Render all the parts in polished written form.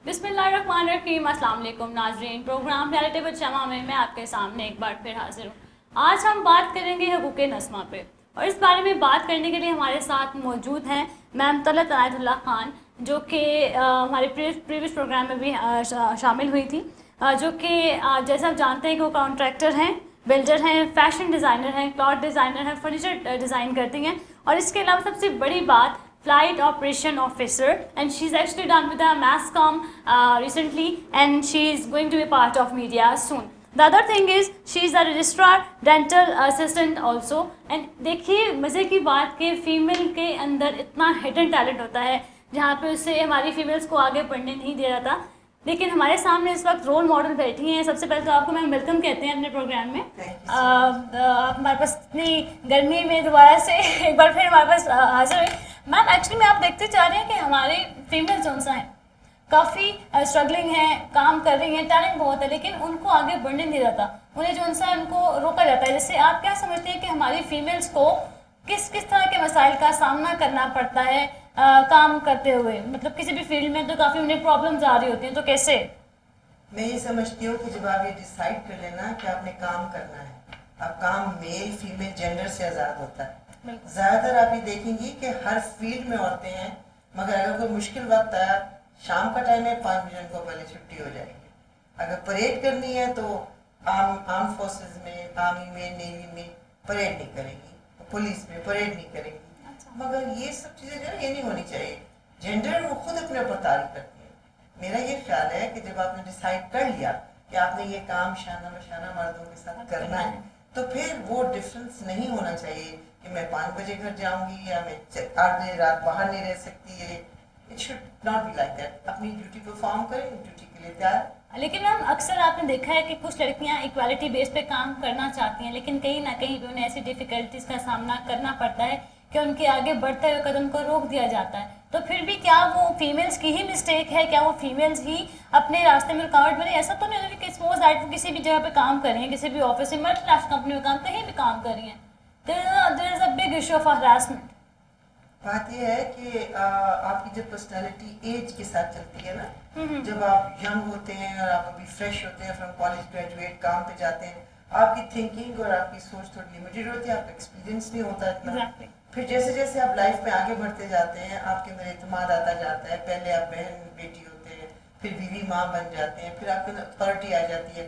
बिस्मिल्लाहिर्रहमानिर्रहीम। अस्सलाम वालेकुम नाज़रीन, प्रोग्राम रियलिटी विद शमा में मैं आपके सामने एक बार फिर हाजिर हूँ। आज हम बात करेंगे हुकूक़े नस्मा पे, और इस बारे में बात करने के लिए हमारे साथ मौजूद हैं मैम तलत अनायतुल्लाह खान, जो कि हमारे प्रीवियस प्रोग्राम में भी शामिल हुई थी, जो कि जैसे आप जानते हैं कि वो कॉन्ट्रैक्टर हैं, बिल्डर हैं, फैशन डिज़ाइनर हैं, क्लॉथ डिज़ाइनर हैं, फर्नीचर डिज़ाइन करती हैं, और इसके अलावा सबसे बड़ी बात flight operation officer, and she's actually done with the MASCOM recently, and she is going to be part of media soon. The other thing is she is a registrar dental assistant also. And देखिए मज़े की बात कि female के अंदर इतना hidden talent होता है जहाँ पे उससे हमारी फीमेल्स को आगे बढ़ने नहीं दे रहा था, लेकिन हमारे सामने इस वक्त रोल मॉडल बैठी हैं। सबसे पहले तो आपको मैम वेलकम कहते हैं अपने प्रोग्राम में। आप हमारे पास इतनी गर्मी में दोबारा से एक बार फिर हमारे पास हाजिर हुई। मैम एक्चुअली में आप देखते जा रहे हैं कि हमारे फीमेल जो हैं काफ़ी स्ट्रगलिंग हैं, काम कर रही हैं, टैलेंट बहुत है, लेकिन उनको आगे बढ़ने नहीं रहता, उन्हें जो है उनको रोका जाता है। जैसे आप क्या समझते हैं कि हमारी फीमेल्स को किस किस तरह के मसाइल का सामना करना पड़ता है काम करते हुए? मतलब किसी भी फील्ड में तो काफ़ी उन्हें प्रॉब्लम्स आ रही होती हैं, तो कैसे? मैं ये समझती हूँ कि जब आप ये डिसाइड कर लेना कि आपने काम करना है, अब काम मेल फीमेल जेंडर से आज़ाद होता है। ज़्यादातर आप ये देखेंगी कि हर फील्ड में औरतें हैं, मगर अगर कोई मुश्किल वक्त आया, शाम का टाइम है, 5 बजे उनको पहले छुट्टी हो जाएगी। अगर परेड करनी है तो आर्म फोर्सेस में, आर्मी में, नेवी में परेड नहीं करेगी, पुलिस में परेड नहीं करेगी। मगर ये सब चीज़ें जो है ये नहीं होनी चाहिए। जेंडर वो खुद अपने ऊपर तारीफ करती है। मेरा ये ख्याल है कि जब आपने डिसाइड कर लिया कि आपने ये काम शाना बशाना मर्दों के साथ करना है, तो फिर वो डिफरेंस नहीं होना चाहिए कि मैं 5 बजे घर जाऊंगी या मैं 8 बजे रात बाहर नहीं रह सकती है। It should not be like that. अपनी ड्यूटी परफॉर्म करें, ड्यूटी के लिए तैयार। लेकिन मैम अक्सर आपने देखा है कि कुछ लड़कियां इक्वालिटी बेस पे काम करना चाहती हैं, लेकिन कहीं ना कहीं भी उन्हें ऐसी डिफ़िकल्टीज़ का सामना करना पड़ता है कि उनके आगे बढ़ते हुए कदम को रोक दिया जाता है। तो फिर भी क्या वो फीमेल्स की ही मिस्टेक है? क्या वो फीमेल्स ही अपने रास्ते में रुकावट बने? ऐसा तो नहीं होता कि सपोज दैट वो किसी भी जगह पे काम कर रही हैं, किसी भी ऑफिस में, मल्टीनेशनल कंपनी में काम, कहीं भी काम कर रही हैं, there is a big issue of harassment. बात यह है कि आपकी जब पर्सनालिटी एज के साथ चलती है ना, जब आप यंग होते हैं और आप अभी फ्रेश होते हैं, फ्रॉम कॉलेज ग्रेजुएट काम पे जाते हैं, आपकी थिंकिंग और आपकी सोच थोड़ी लिमिटेड होती है, आपका एक्सपीरियंस नहीं होता इतना। फिर जैसे जैसे आप लाइफ में आगे बढ़ते जाते हैं, आपके अंदर एतमाद आता जाता है। पहले आप बहन बेटी होते हैं, फिर बीवी माँ बन जाते हैं, फिर आपके अंदर अथॉरिटी आ जाती है।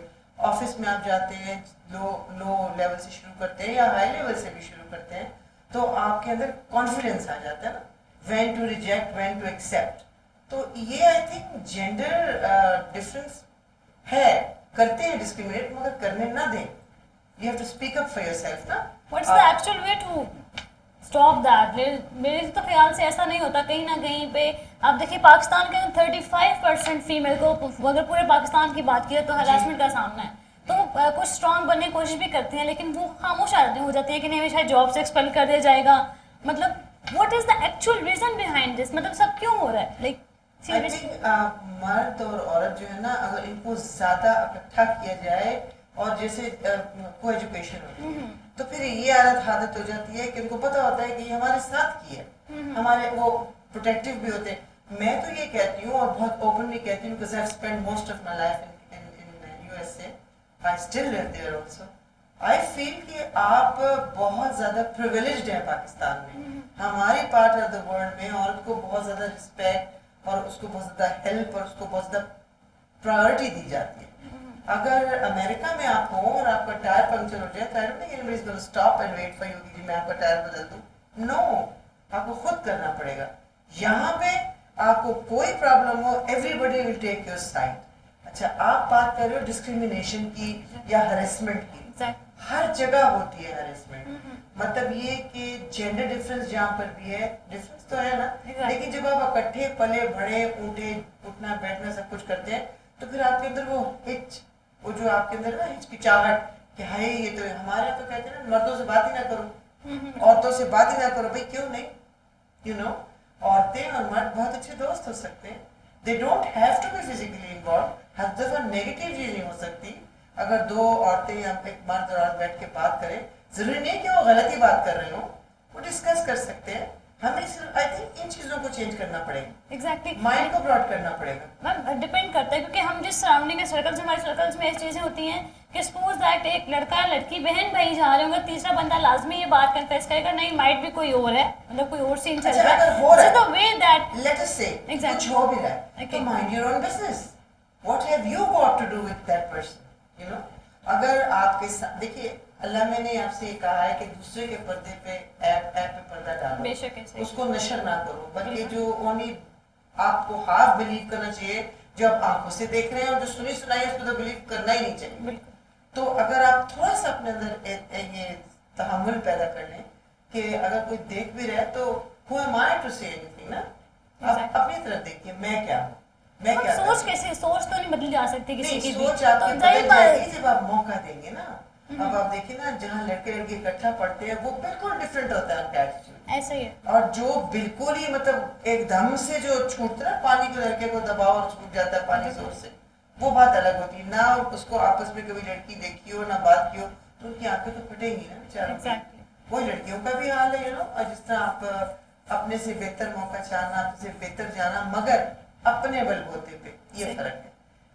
ऑफिस में आप जाते हैं, लो लेवल से शुरू करते हैं या हाई लेवल से भी शुरू करते हैं, तो आपके अंदर कॉन्फिडेंस आ जाता है ना, when to reject, when to accept. तो ये आई थिंक जेंडर डिफरेंस है, करते हैं डिस्क्रिमिनेट, मगर करने ना दें। You have to speak up for yourself ना। What's the actual way to stop that? मेरे तो ख्याल से ऐसा नहीं होता। कहीं ना कहीं पे आप देखिए पाकिस्तान के अंदर 35% फीमेल को, अगर पूरे पाकिस्तान की बात की तो हरासमेंट का सामना है। तो कुछ स्ट्रांग बनने की कोशिश भी करते हैं, लेकिन वो खामोश हो जाती है कि नहीं शायद जॉब से एक्सपेल कर दिया जाएगा। मतलब what is the actual reason behind this? मतलब सब क्यों हो रहा है? लाइक मर्द और औरत जो है ना, अगर इनको ज्यादा इकट्ठा किया जाए और जैसे को एजुकेशन होती है, तो फिर ये आदत हो जाती है कि उनको पता होता है कि हमारे साथ की है, हमारे वो प्रोटेक्टिव भी होते हैं। मैं तो ये कहती हूँ और बहुत ओपनली कहती हूँ, because I have spent most of my life in USA, I still live there also. I feel कि आप बहुत ज्यादा प्रिविलेज्ड हैं पाकिस्तान में। हमारे पार्ट ऑफ द वर्ल्ड में औरत को बहुत ज्यादा रिस्पेक्ट और उसको बहुत ज्यादा हेल्प और उसको बहुत ज्यादा प्रायोरिटी दी जाती है। अगर अमेरिका में आप हो और आपका टायर पंक्चर हो जाए, तो I don't think anybody is going to stop and wait for you कि मैं आपका टायर बदल दूं। नो, आपको खुद करना पड़ेगा। यहाँ पे आपको कोई प्रॉब्लम हो, everybody will take your side. अच्छा, आप बात कर रहे हो डिस्क्रिमिनेशन की या हरेसमेंट की, हर जगह होती है हरेसमेंट। मतलब ये कि जेंडर डिफरेंस जहाँ पर भी है, डिफरेंस तो है ना, लेकिन जब आप इकट्ठे पले बड़े ऊठे उठना बैठना सब कुछ करते हैं, तो फिर आपके अंदर वो जो आपके अंदर ना हिचकिचाहट कि हाय ये तो हमारे तो कहते हैं ना, मर्दों से बात ही ना करो, औरतों से बात ही ना करो। भाई क्यों नहीं? यू नो, औरतें और मर्द बहुत अच्छे दोस्त हो सकते हैं। They don't have to be physically involve. हर दफा नेगेटिव चीज नहीं हो सकती। अगर 2 औरतें या एक मर्द और औरत बैठ के बात करें, जरूरी नहीं कि वो गलत ही बात कर रहे हो, वो डिस्कस कर सकते हैं। हमें सिर्फ आई थिंक इन चीजों को चेंज करना पड़ेगा, एग्जैक्टली माइंड को ब्रॉड करना पड़ेगा। मैम डिपेंड करता है क्योंकि हम जिस सराउंडिंग के सर्कल्स हमारे सर्कल्स में ऐसी चीज़ें होती हैं कि सपोज दैट एक लड़का लड़की बहन भाई जा रहे होंगे, तीसरा बंदा लाजमी ये बात कन्फेस करेगा नहीं माइट भी कोई और है, मतलब कोई और सीन चल अच्छा, रहा है, अगर हो रहा है, the way that let us say Exactly. कुछ हो भी रहा है, Okay. तो mind your own business, what have you got to do with that person, you know. अगर आपके साथ देखिए, अल्लाह मैंने आपसे कहा है कि दूसरे के पर्दे पे ऐप पे पर्दा डालो, बेशक ऐसे उसको नशर ना करो, बल्कि जो ओनली आपको हाफ बिलीव करना चाहिए, जो आप आंखों से देख रहे हैं और जो सुनी सुनाई है उसको तो बिलीव करना ही नहीं चाहिए। बिल्कुल तो अगर आप थोड़ा सा अपने अंदर ये तहम्मुल पैदा कर लें कि अगर कोई देख भी रहा है तो who am I to say anything ना, आप अपनी तरफ देखिए, मैं क्या हूँ, मैं क्या सोच कैसे, सोच तो नहीं बदली जा सकती किसी की भी, सोच आपकी तो बदल जाएगी जब आप मौका देंगे ना। अब आप देखिए ना, जहाँ लड़के लड़की इकट्ठा पढ़ते हैं वो बिल्कुल डिफरेंट होता है उनका एटीट्यूड, ऐसा ही है, और जो बिल्कुल ही मतलब एकदम से जो छूटता है पानी को, लड़के को दबाओ और छूट जाता है पानी जोर से, वो बात अलग होती है ना। उसको आपस में कभी लड़की देखी हो ना बात की हो तो उनकी आंखें तो फटेंगी ना बेचारों की। एग्जैक्टली वही लड़कियों का भी हाल है, यू नो। और जिस तरह आप अपने से बेहतर मौका चाहना, अपने से बेहतर जाना, मगर अपने बलबूते पे, ये फर्क है।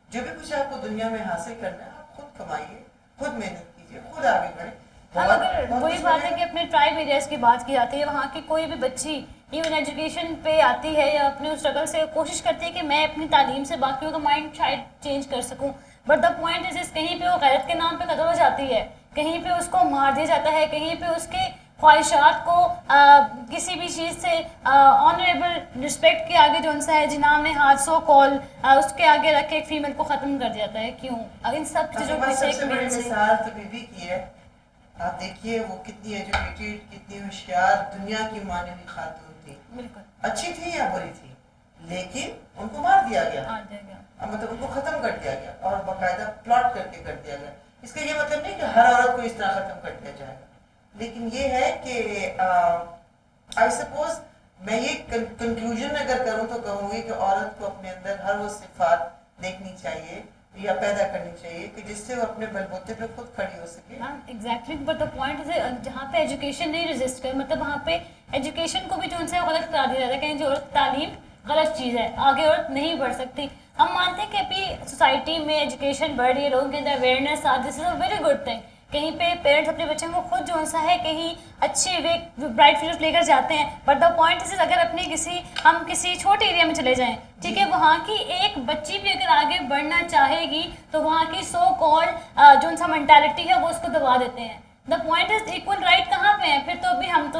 जो भी कुछ आपको दुनिया में हासिल करना है, आप खुद कमाइए, खुद मेहनत कीजिए, खुद आगे बढ़े। हाँ, अगर वही बात है कि अपने ट्राइब एरियाज की बात की जाती है, वहाँ की कोई भी बच्ची इवन एजुकेशन पे आती है या अपने उस स्ट्रगल से कोशिश करती है कि मैं अपनी तालीम से बाकियों का माइंड शायद चेंज कर सकूं, बट द पॉइंट इज कहीं पे वो गैरत के नाम पे कत्ल हो जाती है, कहीं पे उसको मार दिया जाता है, कहीं पे उसके ख्वाहिशात को किसी भी चीज़ से ऑनरेबल रिस्पेक्ट के आगे जो उनसा है जिनाम ने हाथ सो कॉल उसके आगे रख के एक फीमेल को ख़त्म कर दिया जाता है। क्यों? इन सब चीज़ों में से एक मेल से मिसाल तो बीबी की है। आप देखिए वो कितनी एजुकेटेड, कितनी होशियार, दुनिया की मानी हुई खातून थी, बिल्कुल अच्छी थी या बुरी थी, लेकिन उनको मार दिया गया, मतलब उनको खत्म कर दिया गया और बाकायदा प्लॉट करके कर दिया गया। इसका ये मतलब नहीं कि हर औरत को इस तरह खत्म कर दिया जाएगा, लेकिन ये है कि आई सपोज मैं ये कंक्लूजन अगर करूं तो कहूंगी कि औरत को अपने अंदर हर वो सिफात देखनी चाहिए या पैदा करनी चाहिए कि जिससे वो अपने बलबूते पे खुद खड़ी हो सके। Exactly, but the point is जहाँ पे एजुकेशन नहीं रेजिस्ट करे, मतलब वहाँ पे एजुकेशन को भी जो उनसे गलत करा दिया जाता है, कहीं जो औरत तालीम गलत चीज़ है, आगे औरत नहीं बढ़ सकती। हम मानते हैं कि अभी सोसाइटी में एजुकेशन बढ़ रही है, लोगों के अंदर अवेयरनेस आ, this is a very good thing. कहीं पे पेरेंट्स अपने बच्चों को खुद जो सा है कहीं अच्छे वे ब्राइट फ्यूचर लेकर जाते हैं, बट द पॉइंट इज अगर अपने हम किसी छोटे एरिया में चले जाएं, ठीक है, वहाँ की एक बच्ची भी अगर आगे बढ़ना चाहेगी तो वहाँ की सो कॉल्ड जो सा मेंटालिटी है वो उसको दबा देते हैं। The point is equal right कहाँ पे है फिर? तो अभी हम तो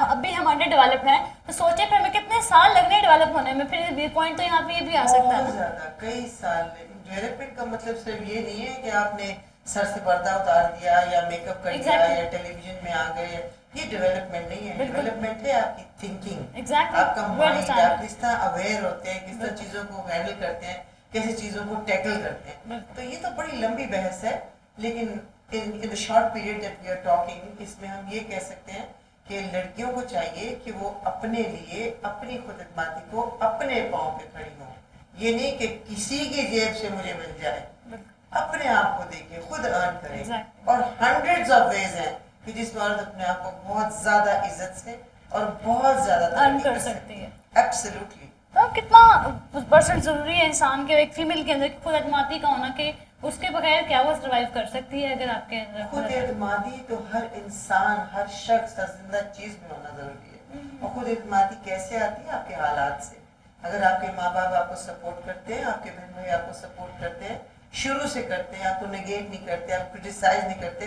अभी हम अंडर डेवलप हैं, तो सोचे फिर हमें कितने साल लगने डेवलप होने में, फिर ये पॉइंट तो यहाँ पे ये भी आ सकता है। बहुत ज्यादा, कई साल। डेवलपमेंट का मतलब सिर्फ ये नहीं है कि आपने सर से पर्दा उतार दिया या मेकअप कर दिया या टेलीविजन में आ गए, ये डेवलपमेंट नहीं है। डेवलपमेंट है आपकी थिंकिंग, आपका माइंड, आप किस तरह अवेयर होते हैं, किस तरह चीजों को हैंडल करते हैं, कैसे चीजों को टैकल करते हैं। तो ये तो बड़ी लंबी बहस है, लेकिन in the short period that we are talking, इसमें हम ये कह सकते हैं कि लड़कियों को चाहिए कि वो अपने लिए, अपनी खुद एतमादी को, अपने पाँव पे खड़ी हो। ये नहीं कि किसी की जेब से मुझे मिल जाए, अपने आप को देखिए, खुद अर्न करें। और हंड्रेड्स ऑफ वेज हैं कि जिसमें औरत अपने आप को बहुत ज्यादा इज्जत से और बहुत ज्यादा अर्न कर सकती है। एब्सोल्युटली। तो कितना परसेंट जरूरी है इंसान के, एक फीमेल के अंदर खुद एतमादी का होना, कि उसके बगैर क्या वो सर्वाइव कर सकती है? अगर आपके अंदर खुद एतमादी तो हर इंसान, हर शख्स, हर जिंदा चीज में होना जरूरी है। और खुद एतमादी कैसे आती है? आपके हालात से। अगर आपके माँ बाप आपको सपोर्ट करते हैं, आपके बहन भाई आपको सपोर्ट करते हैं, शुरू से करते हैं, आपको नेगेट नहीं करते, आप क्रिटिसाइज नहीं करते,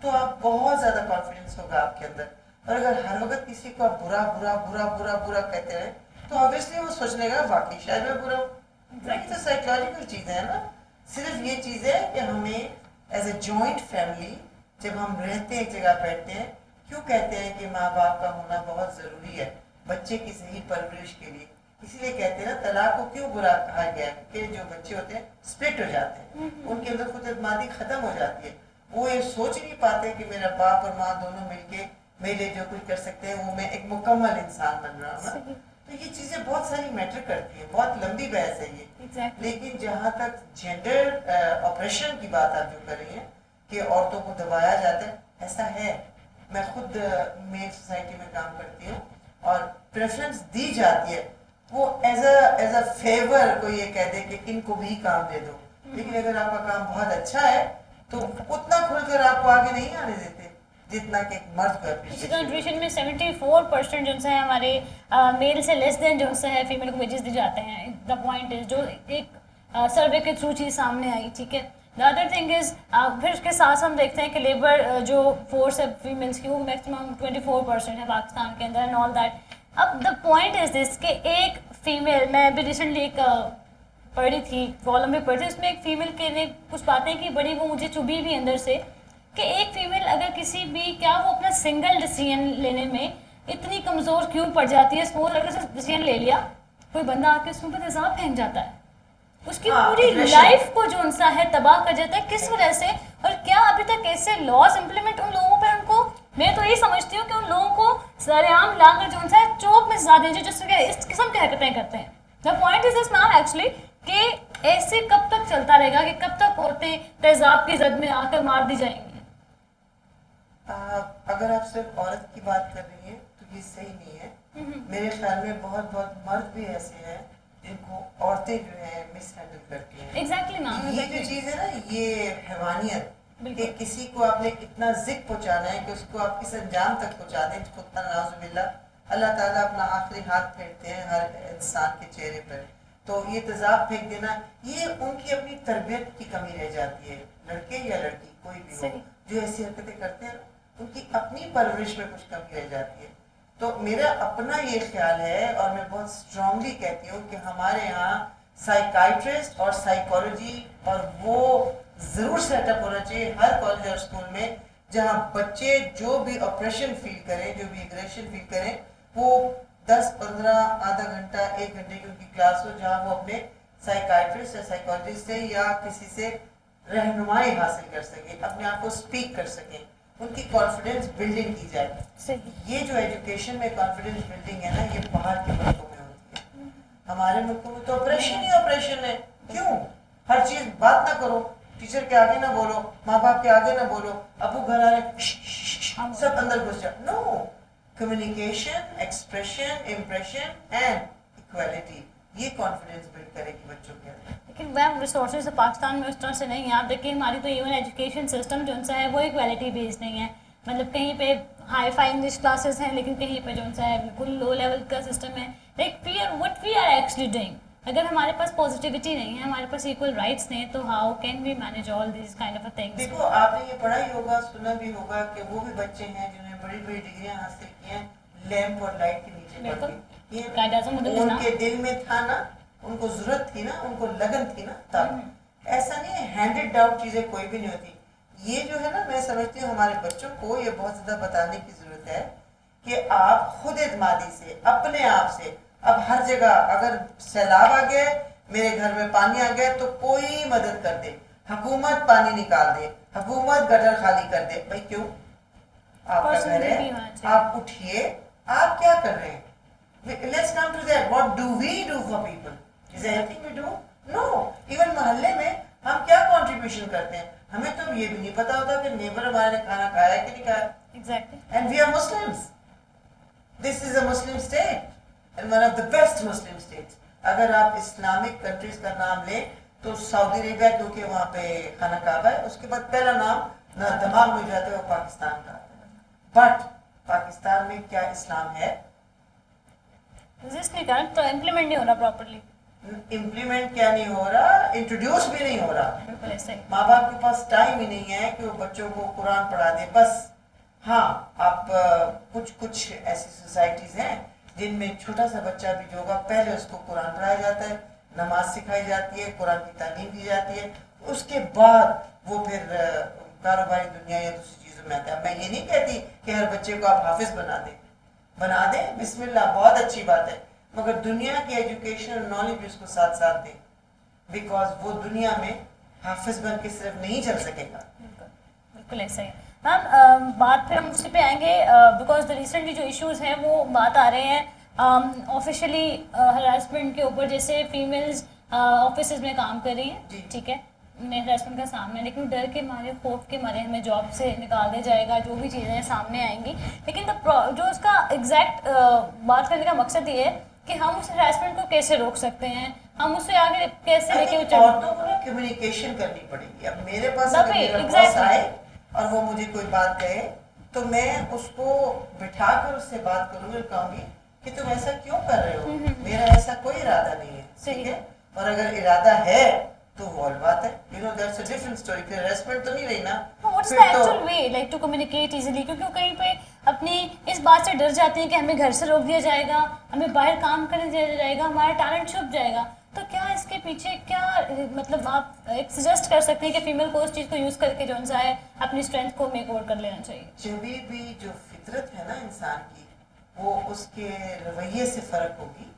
तो आप बहुत ज्यादा कॉन्फिडेंस होगा आपके अंदर। और अगर हर वक्त किसी को आप बुरा बुरा बुरा बुरा बुरा कहते रहे तो ऑब्वियसली वो सोचने का वाकई शायद मैं बुरा हूँ। ये तो साइकोलॉजिकल चीजें है ना। सिर्फ ये चीज है कि हमें एज ए जॉइंट फैमिली जब हम रहते हैं, एक जगह बैठते हैं, क्यों कहते हैं कि माँ बाप का होना बहुत जरूरी है बच्चे की सही परवरिश के लिए। इसीलिए कहते हैं ना, तलाक को क्यों बुरा कहा गया है कि जो बच्चे होते हैं स्प्लिट हो जाते हैं, उनके अंदर खुद एतमादी खत्म हो जाती है। वो ये सोच नहीं पाते कि मेरा बाप और माँ दोनों मिलके मेरे लिए जो कुछ कर सकते हैं, वो मैं एक मुकम्मल इंसान बन रहा हूँ ना। तो ये चीजें बहुत सारी मैटर करती हैं, बहुत लंबी बहस है ये। लेकिन जहाँ तक जेंडर ऑपरेशन की बात आप जो कर रही हैं कि औरतों को दबाया जाता है, ऐसा है। मैं खुद मेल सोसाइटी में काम करती हूँ और प्रेफरेंस दी जाती है वो एज अ फेवर कोई ये कह दे कि इनको भी काम दे दो, लेकिन अगर आपका काम बहुत अच्छा है तो उतना खुलकर आपको आगे नहीं आने देते जितना कि एक मर्द को कंट्रीब्यूशन में 74% जो है हमारे मेल से लेस देन जो है फीमेल को वेजेस दिए जाते हैं. द पॉइंट इज जो एक सर्वे के थ्रू चीज़ सामने आई, ठीक है. द अदर थिंग इज फिर उसके साथ हम देखते हैं कि लेबर जो फोर्स है फीमेल्स की वो मैक्सिमम 24% है पाकिस्तान के अंदर एंड ऑल दैट. अब द पॉइंट इज दिस कि एक फीमेल, मैं अभी रिसेंटली एक पढ़ी थी, कॉलम में पढ़ी थी, उसमें एक फीमेल के ने कुछ बातें की बड़ी, वो मुझे चुभी भी अंदर से, कि एक फीमेल अगर किसी भी, क्या वो अपना सिंगल डिसीजन लेने में इतनी कमज़ोर क्यों पड़ जाती है. सपोज अगर उसने डिसीजन ले लिया, कोई बंदा आके उसके ऊपर तेजाब फेंक जाता है, उसकी पूरी लाइफ को जो उनसा है तबाह कर जाता है. किस वजह से? और क्या अभी तक ऐसे लॉज इम्प्लीमेंट उन लोगों पर, उनको मैं तो यही समझती हूँ कि उन लोगों को सरेआम लाकर जो उनसा है चौक में सजा दीजिए जिससे इस किस्म की हरकतें करते हैं. The point is this now actually कि ऐसे कब तक चलता रहेगा, कि कब तक औरतें तेजाब की जद में आकर मार दी जाएंगी. अगर आप सिर्फ औरत की बात कर रही हैं तो ये सही नहीं है. मेरे ख्याल में बहुत मर्द भी ऐसे हैं जिनको औरतें जो है मिस हैंडल करती हैं. एग्जैक्टली मैम, ये जो चीज है ना, ये हैवानियत कि किसी को आपने इतना जिक पहुंचाना है कि उसको आप किस अंजाम तक पहुंचा दें, खुदा नाउजुबिल्लाह. अल्लाह ताला अपना आखिरी हाथ फेरते हैं हर इंसान के चेहरे पर. तो ये तेजाब फेंक देना, ये उनकी अपनी तरबियत की कमी रह जाती है. लड़के या लड़की कोई भी हो जो ऐसी हरकतें करते हैं, उनकी अपनी परवरिश में कुछ कमी रह जाती है. तो मेरा अपना ये ख्याल है और मैं बहुत स्ट्रांगली कहती हूँ कि हमारे यहाँ साइकाइट्रिस्ट और साइकोलॉजी और वो जरूर सेटअप होना चाहिए हर कॉलेज और स्कूल में, जहाँ बच्चे जो भी ऑपरेशन फील करें, जो भी एग्रेशन फील करें, वो 10-15 आधा घंटा 1 घंटे की उनकी क्लास हो, जहाँ वो अपने साइकाइट्रिस्ट या साइकोलॉजिस्ट से या किसी से रहनुमाई हासिल कर सके, अपने आप को स्पीक कर सके, उनकी कॉन्फिडेंस बिल्डिंग की जाए. ये जो एजुकेशन में कॉन्फिडेंस बिल्डिंग है ना, ये बाहर के मुल्कों में होती है. हमारे मुल्कों में तो ऑपरेशन ही ऑपरेशन है. क्यों? हर चीज बात ना करो, टीचर के आगे ना बोलो, माँ बाप के आगे ना बोलो, अबू घर आ रहे सब अंदर घुस जाओ. No, communication, expression, impression and equality, ये कॉन्फिडेंस बिल्ड करेगी बच्चों के अंदर. लेकिन मैम रिसोर्सेज पाकिस्तान में उस तरह से नहीं है. आप देखिए हमारी तो इवन एजुकेशन सिस्टम जो सा है वो इक्वालिटी बेस्ड नहीं है. मतलब कहीं पे हाई फाई इंग्लिश क्लासेस हैं, लेकिन कहीं पे जो सा है बिल्कुल लो लेवल का सिस्टम है. Like what we are actually doing, अगर हमारे पास पॉजिटिविटी नहीं है, हमारे पास इक्वल राइट्स नहीं है, तो how can we manage all this kind of things. देखो, आपने ये पढ़ा ही होगा, सुना भी होगा कि वो भी बच्चे हैं जिन्होंने बड़ी बड़ी डिग्रियां हासिल की हैं लैंप और लाइट के नीचे पढ़ के. ये उनके दिल में था ना, उनको जरूरत थी ना, उनको लगन थी ना, तब. ऐसा नहीं है हैंडेड डाउन चीजें कोई भी नहीं होती. ये जो है ना, मैं समझती हूँ हमारे बच्चों को ये बहुत ज्यादा बताने की जरूरत है कि आप खुद एतमादी से, अपने आप से, अब हर जगह अगर सैलाब आ गया, मेरे घर में पानी आ गया, तो कोई मदद कर दे, हुकूमत पानी निकाल दे, हुकूमत गटर खाली कर दे. भाई क्यों? आपका घर है, आप उठिए. आप क्या कर रहे हैं? Let's come to that. What do we do for people? Is there anything we do? No. Even मोहल्ले में हम क्या कंट्रीब्यूशन करते हैं? हमें तो ये भी नहीं पता होता कि नेबर हमारे ने खाना खाया कि नहीं खाया. Exactly. And we are Muslims. This is a Muslim state and one of the best Muslim states. अगर आप इस्लामिक कंट्रीज का नाम लें तो सऊदी अरेबिया, क्योंकि वहाँ पे खाना काबा है, उसके बाद पहला नाम ना दिमाग में जाता है वो पाकिस्तान का. बट पाकिस्तान में क्या इस्लाम है? नहीं कर, तो इम्प्लीमेंट नहीं हो रहा प्रॉपर्ली. इम्प्लीमेंट क्या नहीं हो रहा, इंट्रोड्यूस भी नहीं हो रहा. बिल्कुल ऐसे. माँ बाप के पास टाइम ही नहीं है कि वो बच्चों को कुरान पढ़ा दे. बस हाँ, आप कुछ ऐसी सोसाइटीज हैं जिनमें छोटा सा बच्चा भी जो होगा, पहले उसको कुरान पढ़ाया जाता है, नमाज सिखाई जाती है, कुरान की तालीम दी जाती है, उसके बाद वो फिर कारोबारी दुनिया या दूसरी चीजों में आता है. मैं ये नहीं कहती कि हर बच्चे को आप हाफिज बना दें, बिस्मिल्लाह, बहुत अच्छी बात है, मगर दुनिया की एजुकेशन और नॉलेज भी उसको साथ साथ दें, बिकॉज वो दुनिया में हाफिज बन के सिर्फ नहीं चल सकेगा. बिल्कुल ऐसा ही. मैम बात फिर हम उसी पे आएंगे, बिकॉज द रिसेंटली जो इश्यूज हैं वो बात आ रहे हैं ऑफिशियली हरासमेंट के ऊपर, जैसे फीमेल्स ऑफिस में काम कर रही हैं, ठीक है, اپنے ہسبینڈ کا سامنے, لیکن ڈر کے مارے, خوف کے مارے ہمیں جاب سے نکال دیا جائے گا, جو بھی چیزیں سامنے آئیں گی. لیکن جو اس کا ایگزیکٹ بات کرنے کا مقصد یہ ہے کہ ہم اس ہراسمنٹ کو کیسے روک سکتے ہیں, ہم اسے آگے کیسے لے کے عورتوں کو نا کمیونیکیشن کرنی پڑے گی. اب میرے پاس اگر میرا باس آئے اور وہ مجھے کوئی بات کہے تو میں اس کو بٹھا کر اس سے بات کروں گی اور کہوں گی کہ تم ایسا کیوں کر رہے ہو, میرا ایسا کوئی ارادہ نہیں ہے, ٹھیک ہے. اور اگر ارادہ ہے تو وہ اور بات ہے, that's a different story. پھر ریسپیکٹ تو نہیں رہی نا. What's the actual way like to communicate easily, کیونکہ وہ کہیں پہ اپنی اس بات سے ڈر جاتے ہیں کہ ہمیں گھر سے روک دیا جائے گا, ہمیں باہر کام کرنے دیا جائے گا, ہمارا ٹیلنٹ چھپ جائے گا. تو کیا اس کے پیچھے کیا مطلب آپ ایک سجیسٹ کر سکتے ہیں کہ فیمیل کو اس چیز کو یوز کر کے جو ہے اپنی اسٹرینتھ کو میک اوور کر لینا چاہیے؟ جب بھی جو فطرت ہے نا انسان کی, وہ اس کے رویے سے فرق ہوگی.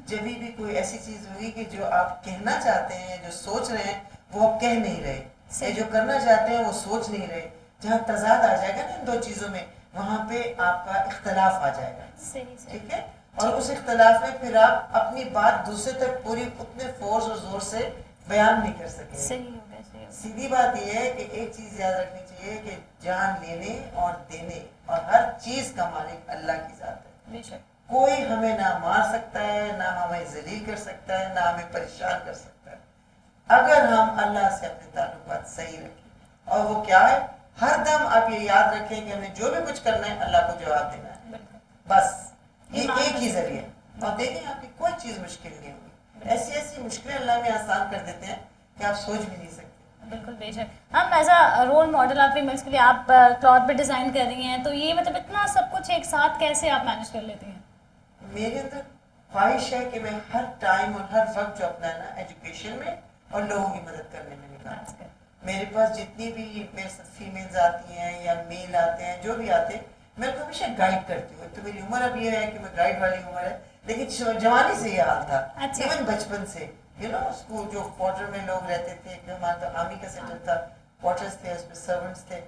جب بھی کوئی ایسی چیز ہوگی کہ جو آپ کہنا چاہتے ہیں, جو سوچ رہے ہیں وہ آپ کہہ نہیں رہے, یہ جو کرنا چاہتے ہیں وہ سوچ نہیں رہے, جہاں تضاد آ جائے گا نا ان دو چیزوں میں, وہاں پہ آپ کا اختلاف آ جائے گا, ٹھیک ہے. اور اس اختلاف میں پھر آپ اپنی بات دوسرے تک پوری اتنے فورس اور زور سے بیان نہیں کر سکیں. سیدھی بات یہ ہے کہ ایک چیز یاد رکھنی چاہیے کہ جان لینے اور دینے اور ہر چیز کا مالک اللہ کی ذات ہے. کوئی ہمیں نہ مار سکتا ہے, نہ ہمیں ذلیل کر سکتا ہے, نہ ہمیں پریشان کر سکتا ہے, اگر ہم اللہ سے اپنے تعلقات صحیح رکھیں. اور وہ کیا ہے, ہر دم آپ یہ یاد رکھیں کہ ہمیں جو بھی کچھ کرنا ہے اللہ کو جواب دینا ہے, بس یہ ایک ہی ذریعہ. اور دیکھیں آپ کی کوئی چیز مشکل نہیں ہوگی, ایسی ایسی مشکلیں اللہ میں آسان کر دیتے ہیں کہ آپ سوچ بھی نہیں سکتے. بالکل بے شک. ہم ایز اے رول ماڈل آپ فیمیلس کے لیے آپ کلاتھ پہ ڈیزائن کر رہی ہیں, تو یہ مطلب اتنا سب کچھ ایک ساتھ کیسے آپ مینیج کر لیتی ہیں؟ میرے اندر خواہش ہے کہ میں ہر ٹائم اور ہر وقت جو اپنا نا ایجوکیشن میں اور لوگوں کی مدد کرنے میں نکالتا ہوں. میرے پاس جتنی بھی میرے ساتھ فیمیلز آتی ہیں یا میل آتے ہیں, جو بھی آتے ہیں, میں ان کو ہمیشہ گائیڈ کرتی ہوں. تو میری عمر اب یہ ہے کہ میں گائیڈ والی عمر ہے, لیکن جوانی سے یہ حال تھا, ایون بچپن سے. اسکول جو کوارٹر میں لوگ رہتے تھے, کہ ہمارا تو آرمی کا سینٹر تھا, کوارٹرز تھے, اس میں سرونٹس تھے,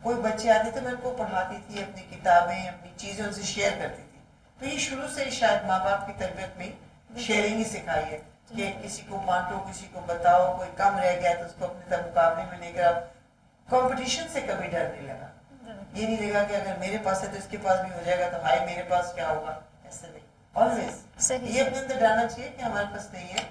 کوئی بچے آتے تھے, میں ان کو پڑھاتی تھی, اپنی کتابیں اپنی چیزیں ان سے شیئر کرتی تھی. تو یہ شروع سے شاید ماں باپ کی تربیت میں شیئرنگ ہی سکھائی ہے کہ کسی کو بانٹو, کسی کو بتاؤ, کوئی کم رہ گیا تو اس کو اپنے مقابلے میں لے کر آؤ. کمپٹیشن سے کبھی ڈر نہیں لگا, یہ نہیں لگا کہ اگر میرے پاس ہے تو اس کے پاس بھی ہو جائے گا تو بھائی میرے پاس کیا ہوگا, ایسا نہیں. آلویز یہ اپنے اندر ڈالنا چاہیے کہ ہمارے پاس نہیں ہے,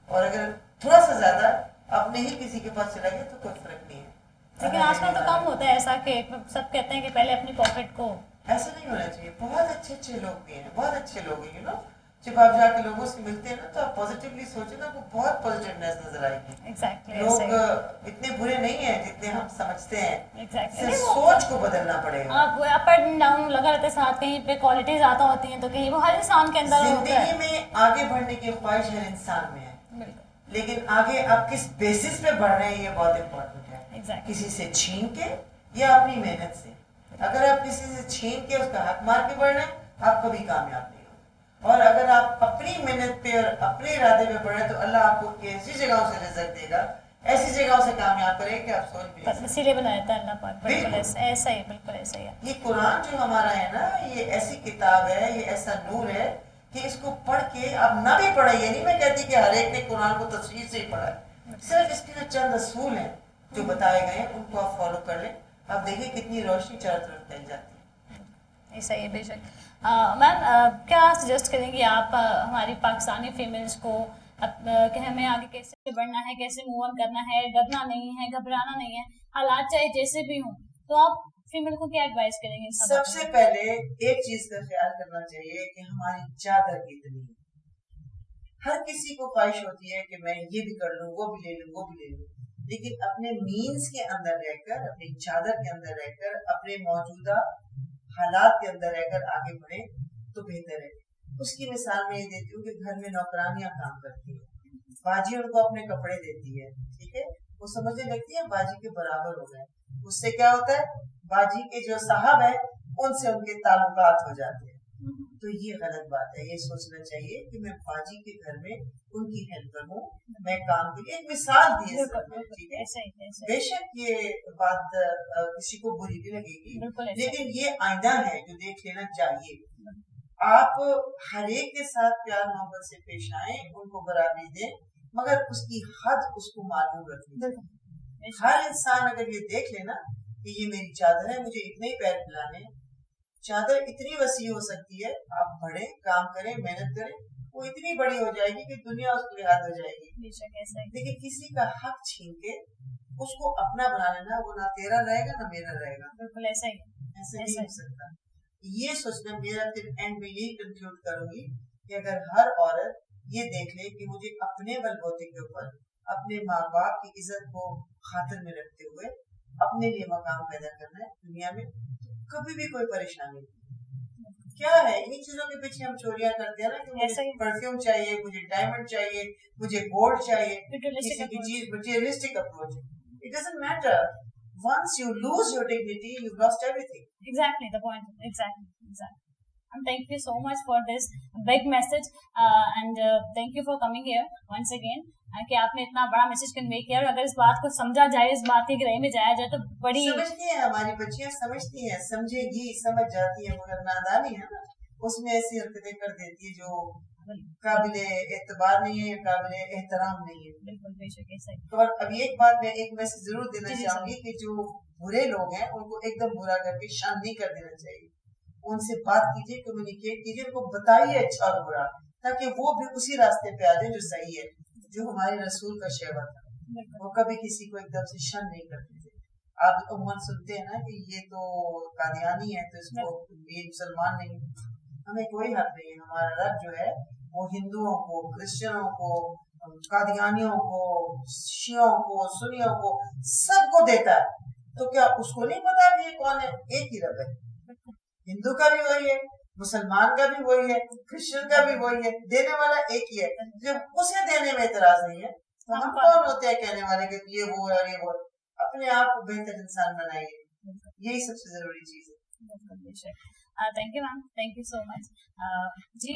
اور اگر تھوڑا سا زیادہ اپنے ہی کسی کے پاس چلا گیا تو کوئی فرق نہیں ہے. لیکن آج کل تو کم ہوتا ہے ایسا کہ سب کہتے ہیں کہ پہلے اپنی پاکٹ کو, ایسا نہیں ہونا چاہیے. بہت اچھے اچھے لوگ بھی ہیں, بہت اچھے لوگ ہیں. جب آپ جا کے لوگوں سے ملتے ہیں نا تو آپ پازیٹیولی سوچیں نا, وہ بہت پازیٹیونیس نظر آئے گی. لوگ اتنے برے نہیں ہیں جتنے ہم سمجھتے ہیں, صرف سوچ کو بدلنا پڑے گا. آپ اپ اینڈ ڈاؤن لگا رہتے ساتھ, کہیں پہ کوالٹیز زیادہ ہوتی ہیں تو کہیں وہ ہر انسان کے اندر زندگی میں آگے بڑھنے کی خواہش ہر انسان میں ہے, لیکن آگے آپ کس بیسس پہ بڑھ رہے ہیں یہ بہت امپورٹنٹ ہے. کسی سے چھین کے یا اپنی محنت سے. اگر آپ کسی سے چھین کے اس کا حق مار کے بڑھ رہے ہیں آپ کبھی کامیاب نہیں ہو, اور اگر آپ اپنی محنت پہ اور اپنے ارادے پہ بڑھ رہے ہیں تو اللہ آپ کو ایسی جگہوں سے رزق دے گا, ایسی جگہوں سے کامیاب کرے کہ آپ سوچ بھی نہیں. وسیلے بنا دیتا ہے اللہ پاک. بالکل ایسا ہی, بالکل ایسا ہی. یہ قرآن جو ہمارا ہے نا, یہ ایسی کتاب ہے, یہ ایسا نور ہے کہ اس کو پڑھ کے آپ نہ بھی پڑھیں. یہ نہیں میں کہتی کہ ہر ایک نے قرآن کو تفسیر سے ہی پڑھا ہے, صرف اس کے جو چند اصول ہیں جو بتائے گئے ہیں ان کو آپ فالو کر لیں, آپ دیکھیں کتنی روشنی چاروں طرف پھیل جاتی ہے. ایسا ہی ہے بے شک. میم کیا سجیسٹ کریں گی آپ ہماری پاکستانی فیمیلس کو کہ ہمیں آگے کیسے بڑھنا ہے, کیسے موو آن کرنا ہے, ڈرنا نہیں ہے, گھبرانا نہیں ہے, حالات چاہے جیسے بھی ہوں, تو آپ فیمیل کو کیا ایڈوائز کریں گے؟ سب سے پہلے ایک چیز کا خیال کرنا چاہیے کہ ہماری چادر کتنی ہے. ہر کسی کو خواہش ہوتی ہے کہ میں یہ بھی کر لوں, وہ بھی لے لوں, وہ بھی لے لوں, لیکن اپنے مینز کے اندر رہ کر, اپنی چادر کے اندر رہ کر, اپنے موجودہ حالات کے اندر رہ کر آگے بڑھے تو بہتر ہے. اس کی مثال میں یہ دیتی ہوں کہ گھر میں نوکرانیاں کام کرتی ہیں, باجی ان کو اپنے کپڑے دیتی ہے, ٹھیک ہے, وہ سمجھنے لگتی ہے باجی کے برابر ہو گئے. اس سے کیا ہوتا ہے, باجی کے جو صاحب ہیں ان سے ان کے تعلقات ہو جاتے ہیں. تو یہ غلط بات ہے. یہ سوچنا چاہیے کہ میں باجی کے گھر میں ان کی ہیلپ کروں, میں کام کے لیے ایک مثال دی ہے, ٹھیک ہے. بے شک یہ بات کسی کو بری بھی لگے گی, لیکن یہ آئینہ ہے جو دیکھ لینا چاہیے. آپ ہر ایک کے ساتھ پیار محبت سے پیش آئیں, ان کو برابری دیں, मगर उसकी हद उसको मालूम रखनी चाहिए। हर इंसान अगर ये देख लेना कि ये मेरी चादर है, मुझे इतने ही पैर फैलाने हैं, चादर इतनी वसी हो सकती है, आप बढ़े, काम करें, मेहनत करें, वो इतनी बड़ी हो जाएगी कि दुनिया उसके हाथ हो जाएगी। लेकिन किसी का हक छीन के उसको अपना बना लेना, वो ना तेरा रहेगा ना मेरा रहेगा। बिल्कुल ऐसा ही, ऐसे नहीं हो सकता। ये सोचना, मेरा फिर एंड में यही कंक्लूड करूंगी कि अगर हर औरत ये देख ले कि मुझे अपने बलबूते के ऊपर अपने माँ बाप की इज्जत को खातिर में रखते हुए अपने लिए मकाम पैदा करना है दुनिया में, तो कभी भी कोई परेशानी नहीं। क्या है इन चीजों के पीछे हम चोरियां करते हैं ना, कि मुझे परफ्यूम चाहिए, मुझे डायमंड चाहिए, मुझे गोल्ड चाहिए, किसी की चीज materialistic approach. It doesn't matter. Once you lose your dignity, you've lost everything. Exactly the point. Exactly. And thank you so much for this big message and thank you for coming here once again. कि आपने इतना बड़ा message convey किया, और अगर इस बात को समझा जाए, इस बात की गहराई में जाया जाए, तो बड़ी समझती है हमारी बच्चियां, समझती हैं, समझेगी, समझ जाती है, मगर नादानी है ना, उसमें ऐसी हरकतें कर देती है जो काबिले एतबार नहीं है, काबिले एहतराम नहीं है। बिल्कुल बेशक ऐसा ही। और अब एक बात मैं एक मैसेज जरूर देना चाहूंगी कि जो बुरे लोग हैं उनको एकदम बुरा करके शान नहीं कर देना चाहिए। उनसे बात कीजिए, कम्युनिकेट कीजिए, उनको बताइए अच्छा और बुरा, ताकि वो भी उसी रास्ते पे आ जाए जो सही है, जो हमारे रसूल का शेवा था। वो कभी किसी को एकदम से शन नहीं करते थे। आप उम्मन सुनते हैं ना कि ये तो कादियानी है तो इसको ये मुसलमान नहीं। हमें कोई हक नहीं है। हमारा रब जो है वो हिंदुओं को, क्रिश्चियनों को, कादियानियों को, शियों को, सुनियों को, सबको देता है। तो क्या उसको नहीं पता कि ये कौन है? एक ही रब है। हिंदू का भी वही है, मुसलमान का भी वही है, क्रिश्चियन का भी वही है, देने वाला एक ही है। जब उसे देने में इतराज नहीं है तो हम कौन होते हैं कहने वाले कि ये वो और ये वो? अपने आप को बेहतर इंसान बनाइए, यही सबसे जरूरी चीज है। Thank you ma'am, thank you so much. जी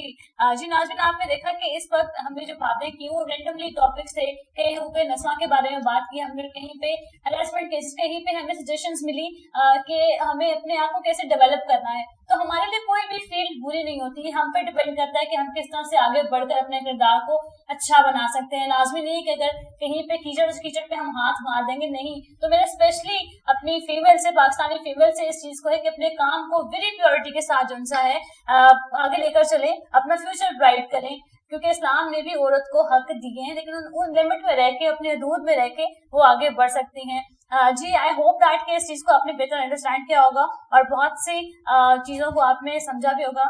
नाज़रीन, आपने देखा कि इस वक्त हमने जो बातें की वो रेंडमली टॉपिक्स थे। कहीं पे नस्मा के बारे में बात की हमने, कहीं पे हरासमेंट केसेस, कहीं पे हमें सजेशंस मिली कि हमें अपने आप को कैसे डेवलप करना है। तो हमारे लिए कोई भी फील्ड बुरी नहीं होती, हम पे डिपेंड करता है कि हम किस तरह से आगे बढ़कर अपने किरदार को अच्छा बना सकते हैं। लाजमी नहीं कि अगर कहीं पे कीचड़ पे हम हाथ मार देंगे, नहीं। तो मेरा स्पेशली अपनी फीमेल से, पाकिस्तानी फीमेल से इस चीज को है कि अपने काम को वेरी प्योरिटी के साथ जो सा है आगे लेकर चलें, अपना फ्यूचर ब्राइट करें, क्योंकि इस्लाम ने भी औरत को हक दिए हैं, लेकिन उन लिमिट में रह के, अपने हदूद में रह के वो आगे बढ़ सकती हैं। जी आई होप दैट कि इस चीज को आपने बेहतर अंडरस्टैंड किया होगा और बहुत सी चीजों को आपने समझा भी होगा।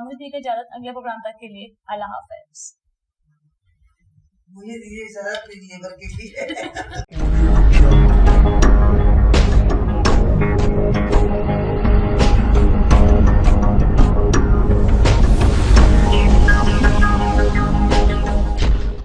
मुझे दी इजाजत अगले प्रोग्राम तक के लिए। अल्लाह हाफिज। मुझे दीजिए इजाजत, लीजिए बल्कि